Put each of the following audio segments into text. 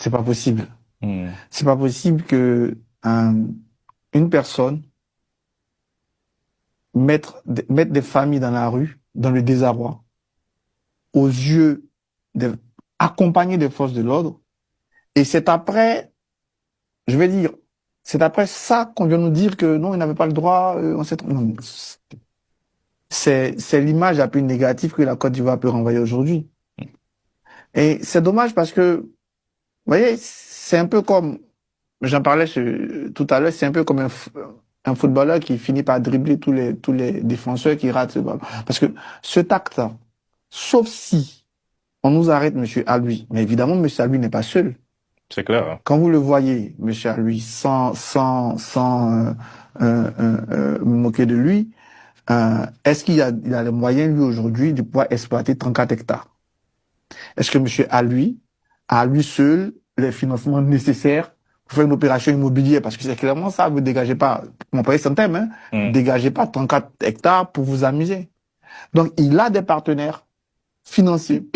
C'est pas possible. C'est pas possible que une personne mettre des familles dans la rue, dans le désarroi, aux yeux accompagnés des forces de l'ordre, et c'est après, je vais dire, c'est après ça qu'on vient nous dire que non, il n'avait pas le droit, non, c'est l'image la plus négative que la Côte d'Ivoire peut renvoyer aujourd'hui. Et c'est dommage parce que, vous voyez, c'est un peu comme, j'en parlais tout à l'heure, c'est un peu comme un footballeur qui finit par dribbler tous les défenseurs qui ratent ce ballon. Parce que ce acte-là, sauf si on nous arrête monsieur Alui, mais évidemment monsieur Alui n'est pas seul. C'est clair. Hein. Quand vous le voyez, monsieur Alui, sans me moquer de lui, est-ce qu'il a les moyens, lui, aujourd'hui, de pouvoir exploiter 34 hectares? Est-ce que monsieur Alui a, à lui seul, les financements nécessaires pour faire une opération immobilière? Parce que c'est clairement ça, vous dégagez pas, mon père Santem, dégagez pas 34 hectares pour vous amuser. Donc, il a des partenaires financiers,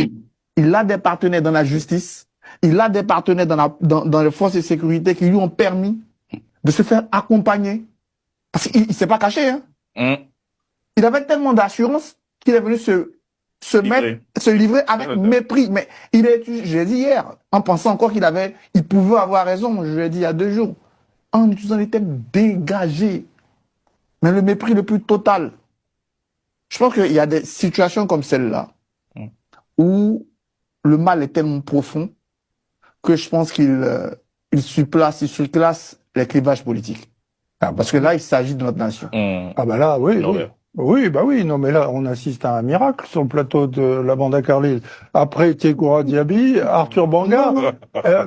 il a des partenaires dans la justice, il a des partenaires dans les forces de sécurité qui lui ont permis de se faire accompagner. Parce qu'il s'est pas caché, hein. Il avait tellement d'assurance qu'il est venu se livrer avec mépris. Mais j'ai dit hier, en pensant encore il pouvait avoir raison, je l'ai dit il y a 2 jours, en utilisant les thèmes dégagés. Mais le mépris le plus total. Je pense qu'il y a des situations comme celle-là, où le mal est tellement profond, que je pense qu'il surclasse les clivages politiques. Parce que là, il s'agit de notre nation. Ah bah là, oui, oui. Oui, non, mais là, on assiste à un miracle sur le plateau de la bande à Carlyle. Après Tiekoura Diaby, Arthur Banga,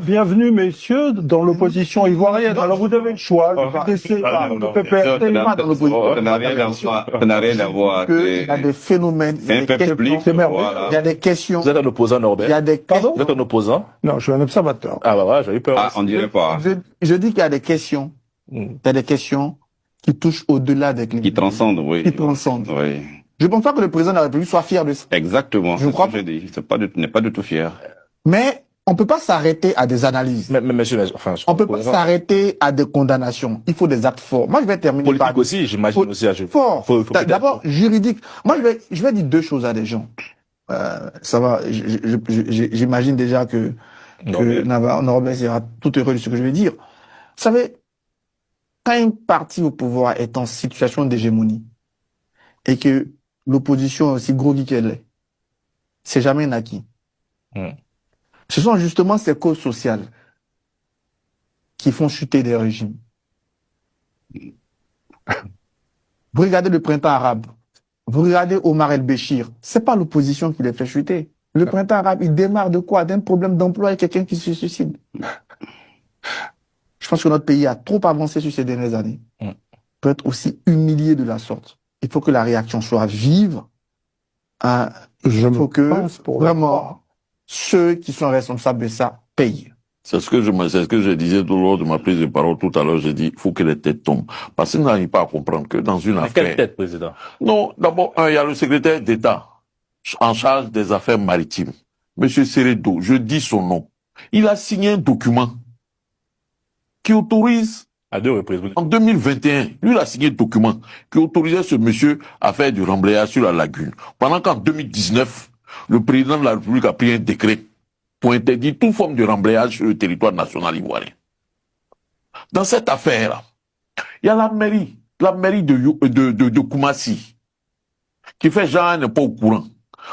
bienvenue, messieurs, dans l'opposition ivoirienne. Alors, vous avez le choix, le PDC, le PPRD, pas dans l'opposition. Ça n'a rien à voir. Il y a des phénomènes, il y a des questions. Il y a des questions. Vous êtes un opposant, Norbert? Il y a des questions. Vous êtes un opposant? Non, je suis un observateur. Ah bah ouais, j'avais eu peur. Ah, on dirait pas. Je dis qu'il y a des questions. Il y a des questions qui touchent au-delà des cliniques. Qui transcendent, oui. Qui transcendent. Oui. Je pense pas que le président de la République soit fier de ça. Exactement. Je crois. Je dis. N'est pas du tout fier. Mais on peut pas s'arrêter à des analyses. Mais monsieur, enfin, on peut pas s'arrêter à des condamnations. Il faut des actes forts. Moi, je vais terminer politique par aussi, j'imagine aussi. Fort. D'abord, juridique. Moi, je vais dire 2 choses à des gens. Ça va. J'imagine déjà que Norbert sera tout heureux de ce que je vais dire. Vous savez, quand une partie au pouvoir est en situation d'hégémonie et que l'opposition est aussi gros qu'elle est, c'est jamais un acquis. Ce sont justement ces causes sociales qui font chuter des régimes. Vous regardez le printemps arabe, vous regardez Omar el-Béchir, c'est pas l'opposition qui les fait chuter. Le printemps arabe, il démarre de quoi? D'un problème d'emploi et quelqu'un qui se suicide. Je pense que notre pays a trop avancé sur ces dernières années. Peut être aussi humilié de la sorte. Il faut que la réaction soit vive. Il faut que vraiment ceux qui sont responsables de ça payent. C'est ce que je disais lors de ma prise de parole tout à l'heure. J'ai dit, il faut que les têtes tombent. Parce qu'ils n'arrivent pas à comprendre que dans une affaire... Quelle tête, président? Non, d'abord, il y a le secrétaire d'État en charge des affaires maritimes. Monsieur Seredo, je dis son nom. Il a signé un document qui autorise, à 2 reprises, en 2021, lui il a signé un document qui autorisait ce monsieur à faire du remblayage sur la lagune. Pendant qu'en 2019, le président de la République a pris un décret pour interdire toute forme de remblayage sur le territoire national ivoirien. Dans cette affaire-là, il y a la mairie de Koumassi, qui fait genre n'est pas au courant.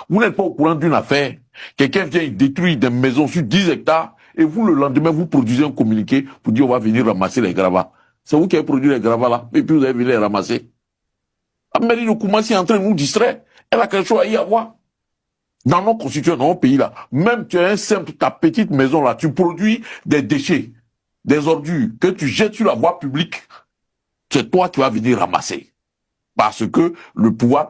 Vous n'êtes pas au courant d'une affaire, quelqu'un vient détruire des maisons sur 10 hectares, et vous, le lendemain, vous produisez un communiqué pour dire on va venir ramasser les gravats. C'est vous qui avez produit les gravats là, et puis vous avez venu les ramasser. La mairie de Koumassi est en train de nous distraire. Elle a quelque chose à y avoir. Dans nos constitutions, dans nos pays là, même tu as ta petite maison là, tu produis des déchets, des ordures, que tu jettes sur la voie publique, c'est toi qui vas venir ramasser. Parce que les pouvoirs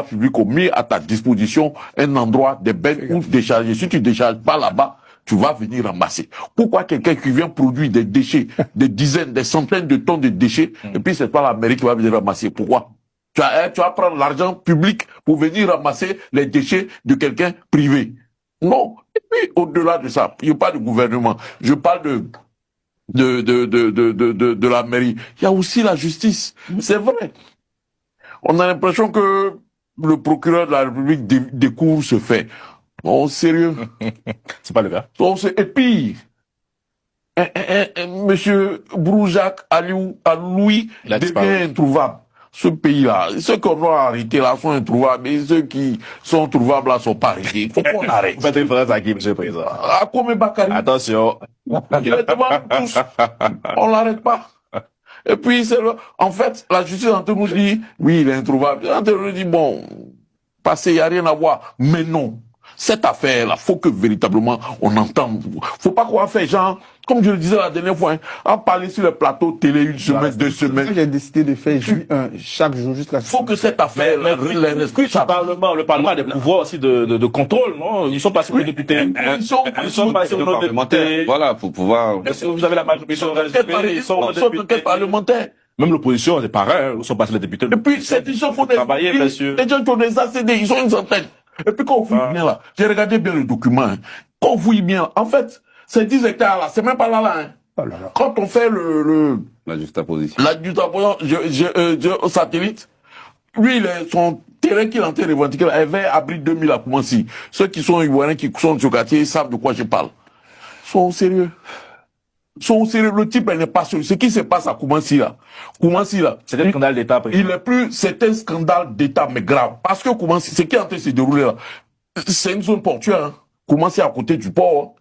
publics ont mis à ta disposition un endroit, des bennes où décharger. Si tu décharges pas là-bas, tu vas venir ramasser. Pourquoi quelqu'un qui vient produire des déchets, des dizaines, des centaines de tonnes de déchets, et puis c'est pas la mairie qui va venir ramasser? Pourquoi? Tu vas prendre l'argent public pour venir ramasser les déchets de quelqu'un privé. Non. Et puis, au-delà de ça, je parle du gouvernement, je parle de la mairie. Il y a aussi la justice. C'est vrai. On a l'impression que le procureur de la République découvre ce fait. Non, sérieux. C'est pas le cas. Et puis, monsieur Broujac Aloui devient introuvable. Ce pays-là, ceux qu'on doit arrêter là sont introuvables, et ceux qui sont trouvables là sont pas arrêtés. Il faut qu'on arrête. Vous faites référence à qui, monsieur le Président? À Kome Bakari. Attention. Il est devant nous tous. On l'arrête pas. Et puis, en fait, la justice entre nous dit, oui, il est introuvable. Entre nous dit, bon, passé, il n'y a rien à voir. Mais non. Cette affaire-là, faut que véritablement on entende. Faut pas qu'on fait genre, comme je le disais la dernière fois, en parler sur le plateau télé une semaine, 2 semaines. J'ai décidé de faire chaque jour jusqu'à. Faut que cette affaire, le Parlement a des pouvoirs aussi de contrôle, non? Ils sont pas sur les députés. Ils sont pas sur nos députés. Voilà, pour pouvoir. Est-ce que vous avez la majorité sur les députés? Ils sont quel parlementaire? Même l'opposition, c'est pareil, ils sont pas sur les députés. Et puis, ces gens font des. Travailler, bien sûr. Les gens qui ont des ACD, ils sont une centaine. Et puis quand on fouille bien là, j'ai regardé bien le document, hein. Quand on fouille bien, en fait, ces 10 hectares là, c'est même pas là, hein. Oh là là. Quand on fait La juxtaposition. la juxtaposition au satellite, lui, son terrain qu'il est en train de revendiquer, là, avait abri 2000 à Koumassi. Ceux qui sont ivoiriens, qui sont du quartier, savent de quoi je parle. Sont sérieux. Le type, il n'est pas sérieux. Ce qui se passe à Koumassi là, C'est un scandale d'État. c'est un scandale d'État, mais grave. Parce que Koumassi, ce qui est en train de se dérouler là, c'est une zone portuaire, hein. Koumassi à côté du port, hein.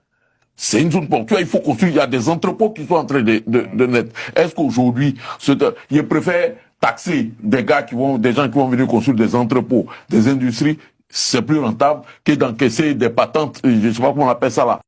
C'est une zone portuaire, il faut construire, il y a des entrepôts qui sont en train de naître. Est-ce qu'aujourd'hui, il préfère taxer des gens qui vont venir construire des entrepôts, des industries, c'est plus rentable que d'encaisser des patentes, je sais pas comment on appelle ça là.